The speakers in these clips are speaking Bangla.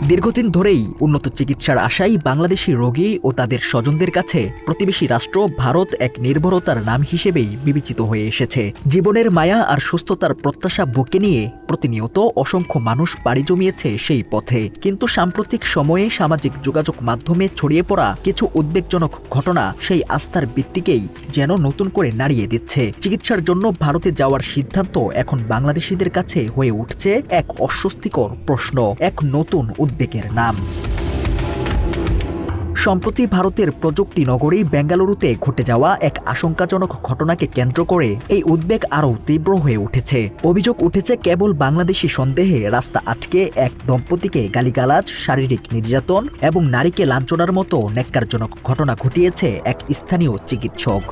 দীর্ঘদিন ধরেই উন্নত চিকিৎসার আশায় বাংলাদেশি রোগী ও তাদের স্বজনদের কাছে প্রতিবেশী রাষ্ট্র ভারত এক নির্ভরতার নাম হিসেবেই বিবেচিত হয়ে এসেছে। জীবনের মায়া আর সুস্থতার প্রত্যাশা বুকে নিয়ে প্রতিনিয়ত অসংখ্য মানুষ পাড়ি জমিয়েছে সেই পথে। কিন্তু সাম্প্রতিক সময়ে সামাজিক যোগাযোগ মাধ্যমে ছড়িয়ে পড়া কিছু উদ্বেগজনক ঘটনা সেই আস্থার ভিত্তিকেই যেন নতুন করে নাড়িয়ে দিচ্ছে। চিকিৎসার জন্য ভারতে যাওয়ার সিদ্ধান্ত এখন বাংলাদেশিদের কাছে হয়ে উঠছে এক অস্বস্তিকর প্রশ্ন, এক নতুন উদ্বেগের নাম। সম্প্রতি ভারতের প্রযুক্তি নগরী বেঙ্গালুরুতে ঘটে যাওয়া এক আশঙ্কাজনক ঘটনাকে কেন্দ্র করে এই উদ্বেগ আরও তীব্র হয়ে উঠেছে। অভিযোগ উঠেছে কেবল বাংলাদেশি সন্দেহে রাস্তা আটকে এক দম্পতিকে গালিগালাজ, শারীরিক নির্যাতন এবং নারীকে লাঞ্ছনার মতো ন্যাক্কারজনক ঘটনা ঘটিয়েছে এক স্থানীয় চিকিৎসক।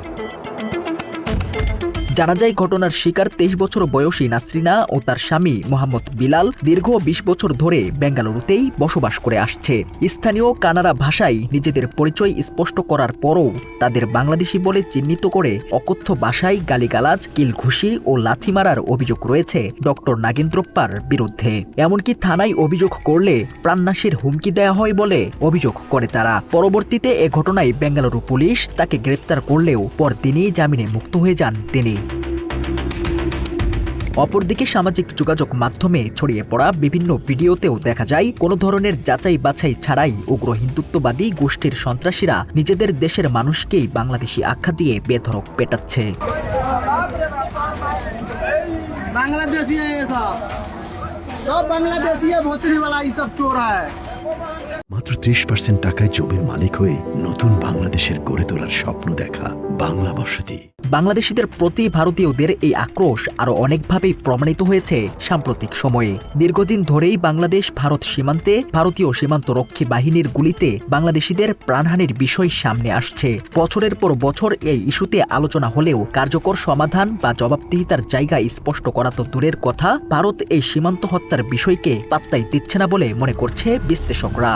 জানা যায় ঘটনার শিকার 23 বছর বয়সী নাসরিনা ও তার স্বামী মোহাম্মদ বিলাল দীর্ঘ 20 বছর ধরে বেঙ্গালুরুতেই বসবাস করে আসছে। স্থানীয় কানাড়া ভাষায় নিজেদের পরিচয় স্পষ্ট করার পরও তাদের বাংলাদেশি বলে চিহ্নিত করে অকথ্য ভাষায় গালিগালাজ, কিলঘুষি ও লাথি মারার অভিযোগ রয়েছে ডক্টর নাগেন্দ্রপ্পার বিরুদ্ধে। এমনকি থানায় অভিযোগ করলে প্রাণনাশের হুমকি দেওয়া হয় বলে অভিযোগ করে তারা। পরবর্তীতে এ ঘটনায় বেঙ্গালুরু পুলিশ তাকে গ্রেপ্তার করলেও পরদিনই জামিনে মুক্ত হয়ে যান তিনি। অপরদিকে সামাজিক যোগাযোগ মাধ্যমে ছড়িয়ে পড়া বিভিন্ন ভিডিওতেও দেখা যায় কোনো ধরনের যাচাই বাছাই ছাড়াই উগ্র হিন্দুত্ববাদী গোষ্ঠীর সন্ত্রাসীরা নিজেদের দেশের মানুষকেই বাংলাদেশি আখ্যা দিয়ে বেধড়ক পেটাচ্ছে। মাত্র 30% টাকায় জমির মালিক হয়ে নতুন বাংলাদেশের গড়ে তোলার স্বপ্ন দেখা বাংলা বসতি। বাংলাদেশিদের প্রতি ভারতীয়দের এই আক্রোশ আরও অনেকভাবেই প্রমাণিত হয়েছে সাম্প্রতিক সময়ে। দীর্ঘদিন ধরেই বাংলাদেশ ভারত সীমান্তে ভারতীয় সীমান্ত রক্ষী বাহিনীর গুলিতে বাংলাদেশিদের প্রাণহানির বিষয় সামনে আসছে। বছরের পর বছর এই ইস্যুতে আলোচনা হলেও কার্যকর সমাধান বা জবাবদিহিতার জায়গা স্পষ্ট করা তো দূরের কথা, ভারত এই সীমান্ত হত্যার বিষয়কে পাত্তাই দিচ্ছে না বলে মনে করছে বিশ্লেষকরা।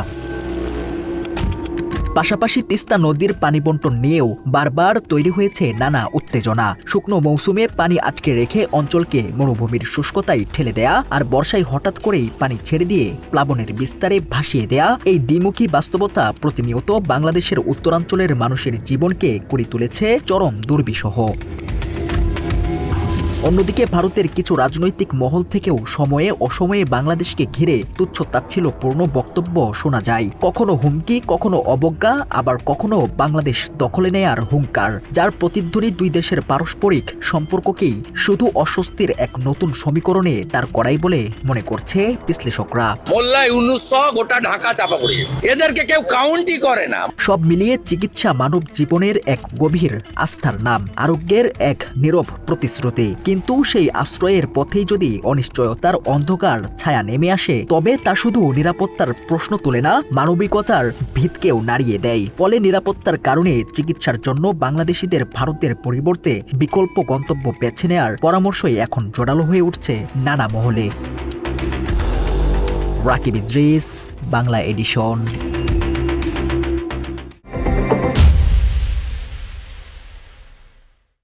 পাশাপাশি তিস্তা নদীর পানি বন্টন নিয়েও বারবার তৈরি হয়েছে নানা উত্তেজনা। শুকনো মৌসুমে পানি আটকে রেখে অঞ্চলকে মরুভূমির শুষ্কতায় ঠেলে দেয়া আর বর্ষায় হঠাৎ করেই পানি ছেড়ে দিয়ে প্লাবনের বিস্তারে ভাসিয়ে দেয়া, এই দ্বিমুখী বাস্তবতা প্রতিনিয়ত বাংলাদেশের উত্তরাঞ্চলের মানুষের জীবনকে করে তুলেছে চরম দুর্বিষহ। অন্যদিকে ভারতের কিছু রাজনৈতিক মহল থেকেও সময়ে অসময়ে বাংলাদেশকে ঘিরে তুচ্ছ-তাচ্ছিল্যপূর্ণ বক্তব্য শোনা যায়। কখনো হুমকি, কখনো অবজ্ঞা, আবার কখনো বাংলাদেশ দখলে নেয়ার হুঙ্কার, যার প্রতিধ্বনি দুই দেশের পারস্পরিক সম্পর্ককেই শুধু অস্বস্তির এক নতুন সমীকরণে দাঁড় করাই বলে মনে করছে বিশ্লেষকরা। মোল্লা ইউনূস সহ গোটা ঢাকা চাপা পড়ে, এদেরকে কেউ কাউন্টই করে না। সব মিলিয়ে চিকিৎসা মানব জীবনের এক গভীর আস্থার নাম, আরোগ্যের এক নীরব প্রতিশ্রুতি। কিন্তু সেই আশ্রয়ের পথেই যদি অনিশ্চয়তার অন্ধকার ছায়া নেমে আসে, তবে তা শুধু নিরাপত্তার প্রশ্ন তোলে না, মানবিকতার ভিতকেও নাড়িয়ে দেয়। ফলে নিরাপত্তার কারণে চিকিৎসার জন্য বাংলাদেশিদের ভারতের পরিবর্তে বিকল্প গন্তব্য বেছে নেয়ার পরামর্শই এখন জোরালো হয়ে উঠছে নানা মহলে। রাকিব ইদ্রিস, বাংলা এডিশন।